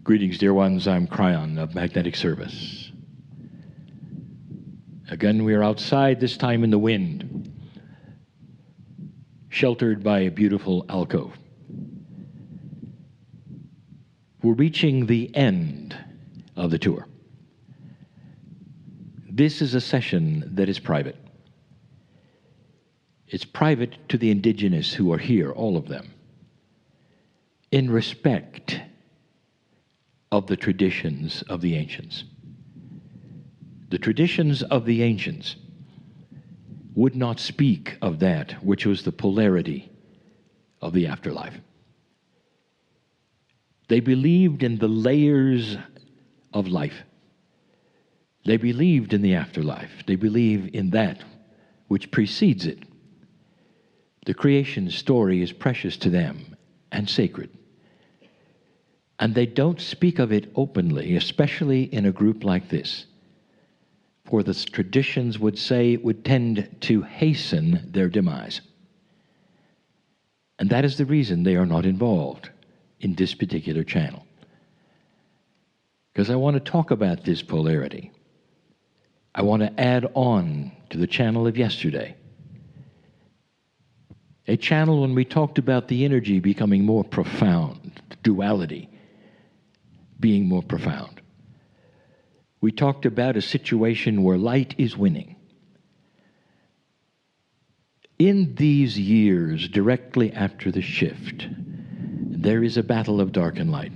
Greetings, dear ones. I'm Kryon of Magnetic Service. Again, we are outside, this time in the wind, sheltered by a beautiful alcove. We're reaching the end of the tour. This is a session that is private. It's private to the indigenous who are here, all of them, in respect of the traditions of the ancients. The traditions of the ancients would not speak of that which was the polarity of the afterlife. They believed in the layers of life. They believed in the afterlife. They believe in that which precedes it. The creation story is precious to them and sacred. And they don't speak of it openly, especially in a group like this, for the traditions would say it would tend to hasten their demise. And that is the reason they are not involved in this particular channel. Because I want to talk about this polarity. I want to add on to the channel of yesterday. A channel when we talked about the energy becoming more profound, duality being more profound. We talked about a situation where light is winning. In these years, directly after the shift, there is a battle of dark and light.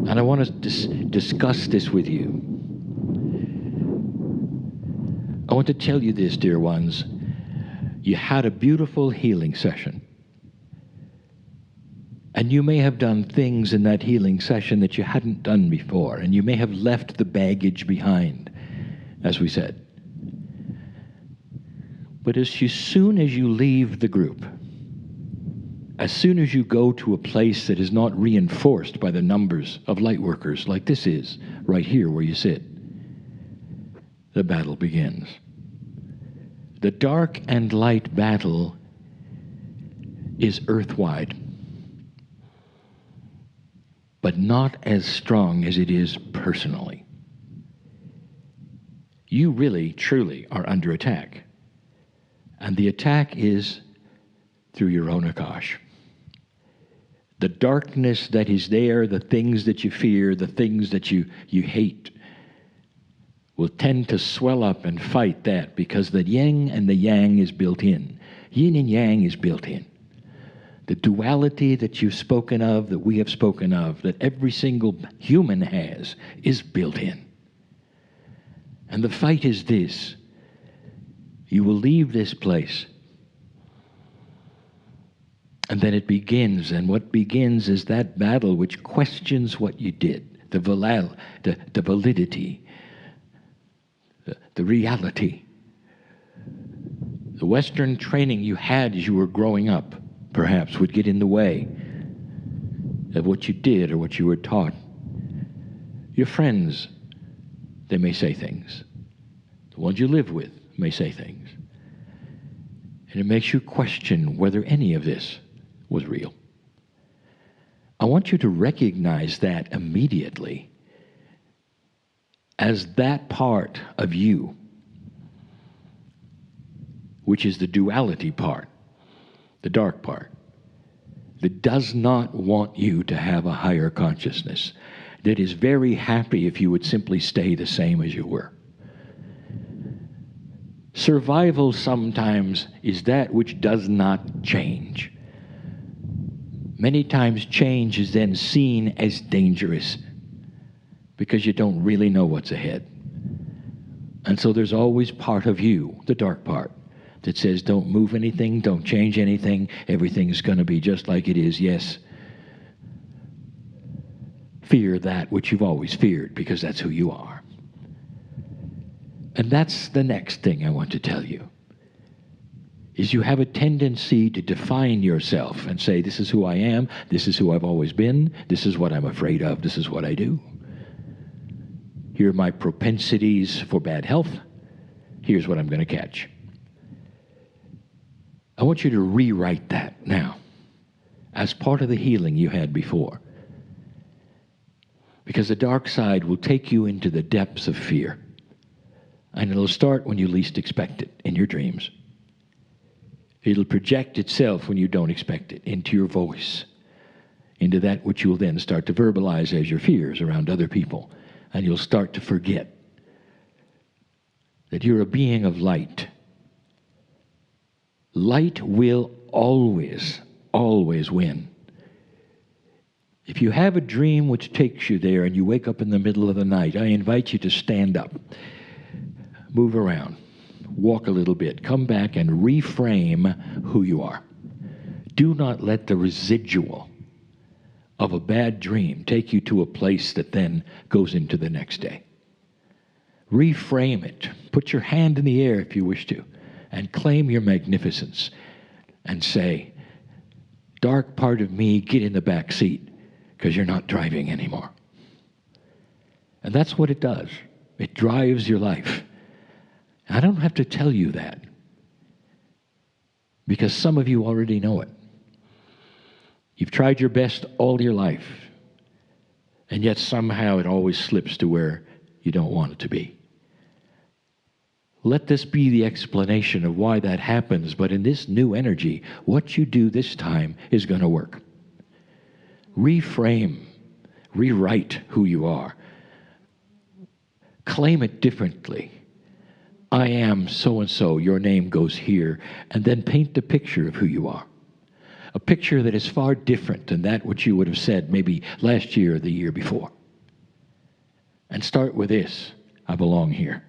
And I want to discuss this with you. I want to tell you this, dear ones. You had a beautiful healing session. And you may have done things in that healing session that you hadn't done before, and you may have left the baggage behind, as we said. But as soon as you leave the group, as soon as you go to a place that is not reinforced by the numbers of light workers, like this is, right here where you sit, the battle begins. The dark and light battle is earthwide, but not as strong as it is personally. You really, truly are under attack. And the attack is through your own Akash. The darkness that is there, the things that you fear, the things that you hate, will tend to swell up and fight that, because the yin and the yang is built in. Yin and yang is built in. The duality that you've spoken of, that we have spoken of, that every single human has, is built in. And the fight is this. You will leave this place. And then it begins, and what begins is that battle which questions what you did, the validity, the reality. The Western training you had as you were growing up perhaps would get in the way of what you did or what you were taught. Your friends, they may say things. The ones you live with may say things. And it makes you question whether any of this was real. I want you to recognize that immediately as that part of you, which is the duality part, the dark part, that does not want you to have a higher consciousness, that is very happy if you would simply stay the same as you were. Survival sometimes is that which does not change. Many times change is then seen as dangerous because you don't really know what's ahead. And so there's always part of you, the dark part, that says don't move anything, don't change anything, everything's going to be just like it is. Yes, fear that which you've always feared, because that's who you are. And that's the next thing I want to tell you, is you have a tendency to define yourself and say, this is who I am, this is who I've always been, this is what I'm afraid of, this is what I do. Here are my propensities for bad health, here's what I'm going to catch. I want you to rewrite that now as part of the healing you had before. Because the dark side will take you into the depths of fear. And it'll start when you least expect it, in your dreams. It'll project itself when you don't expect it, into your voice, into that which you will then start to verbalize as your fears around other people. And you'll start to forget that you're a being of light. Light will always, always win. If you have a dream which takes you there and you wake up in the middle of the night, I invite you to stand up, move around, walk a little bit, come back and reframe who you are. Do not let the residual of a bad dream take you to a place that then goes into the next day. Reframe it. Put your hand in the air if you wish to, and claim your magnificence and say, dark part of me, get in the back seat, because you're not driving anymore. And that's what it does. It drives your life. I don't have to tell you that, because some of you already know it. You've tried your best all your life, and yet somehow it always slips to where you don't want it to be. Let this be the explanation of why that happens, but in this new energy, what you do this time is going to work. Reframe, rewrite who you are. Claim it differently. I am so-and-so, your name goes here, and then paint the picture of who you are. A picture that is far different than that which you would have said maybe last year or the year before. And start with this: I belong here.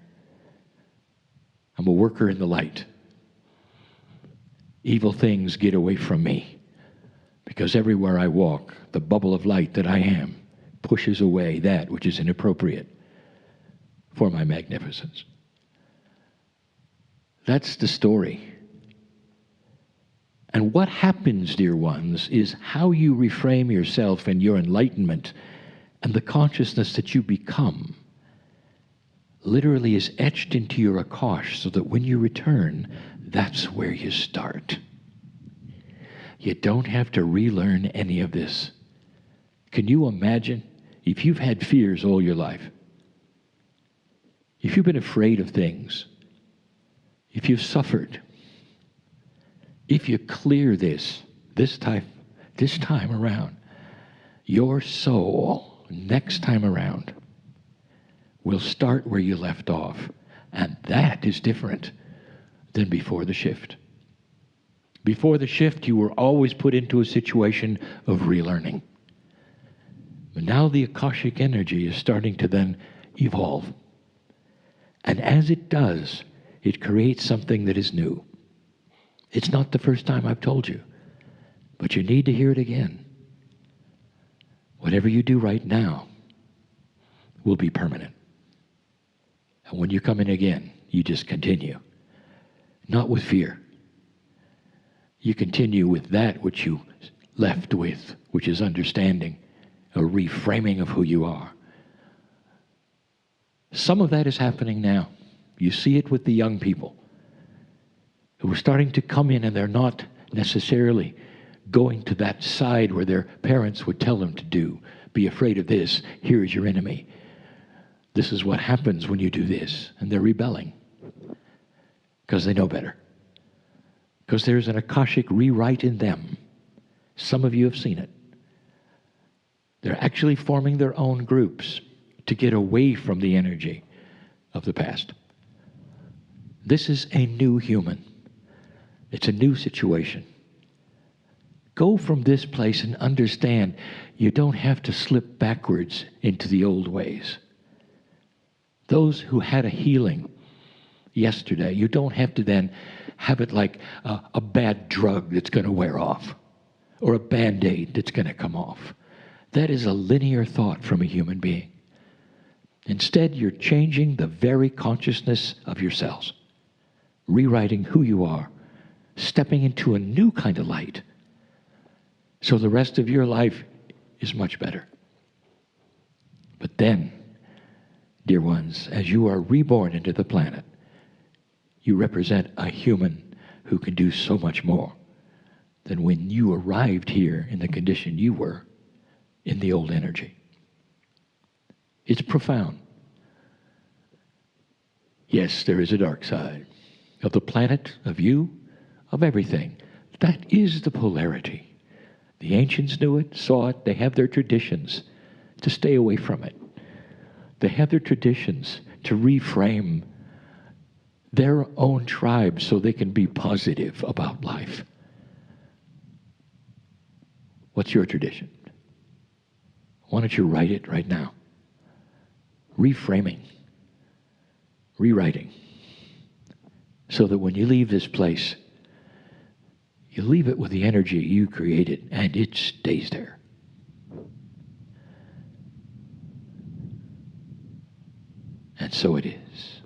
I'm a worker in the light. Evil things get away from me, because everywhere I walk, the bubble of light that I am pushes away that which is inappropriate for my magnificence. That's the story. And what happens, dear ones, is how you reframe yourself and your enlightenment and the consciousness that you become literally is etched into your Akash, so that when you return, that's where you start. You don't have to relearn any of this. Can you imagine if you've had fears all your life? If you've been afraid of things, if you've suffered, if you clear this time around, your soul, next time around, will start where you left off. And that is different than before the shift. Before the shift, you were always put into a situation of relearning. But now the Akashic energy is starting to then evolve. And as it does, it creates something that is new. It's not the first time I've told you, but you need to hear it again. Whatever you do right now will be permanent. And when you come in again, you just continue. Not with fear. You continue with that which you left with, which is understanding, a reframing of who you are. Some of that is happening now. You see it with the young people who are starting to come in, and they're not necessarily going to that side where their parents would tell them to do. Be afraid of this. Here is your enemy. This is what happens when you do this. And they're rebelling because they know better. Because there's an Akashic rewrite in them. Some of you have seen it. They're actually forming their own groups to get away from the energy of the past. This is a new human. It's a new situation. Go from this place and understand you don't have to slip backwards into the old ways. Those who had a healing yesterday, you don't have to then have it like a bad drug that's going to wear off, or a Band-Aid that's going to come off. That is a linear thought from a human being. Instead, you're changing the very consciousness of yourselves, rewriting who you are, stepping into a new kind of light, so the rest of your life is much better. But then, dear ones, as you are reborn into the planet, you represent a human who can do so much more than when you arrived here in the condition you were in the old energy. It's profound. Yes, there is a dark side of the planet, of you, of everything. That is the polarity. The ancients knew it, saw it. They have their traditions to stay away from it. They have their traditions to reframe their own tribe so they can be positive about life. What's your tradition? Why don't you write it right now? Reframing, rewriting, so that when you leave this place, you leave it with the energy you created, and it stays there. And so it is.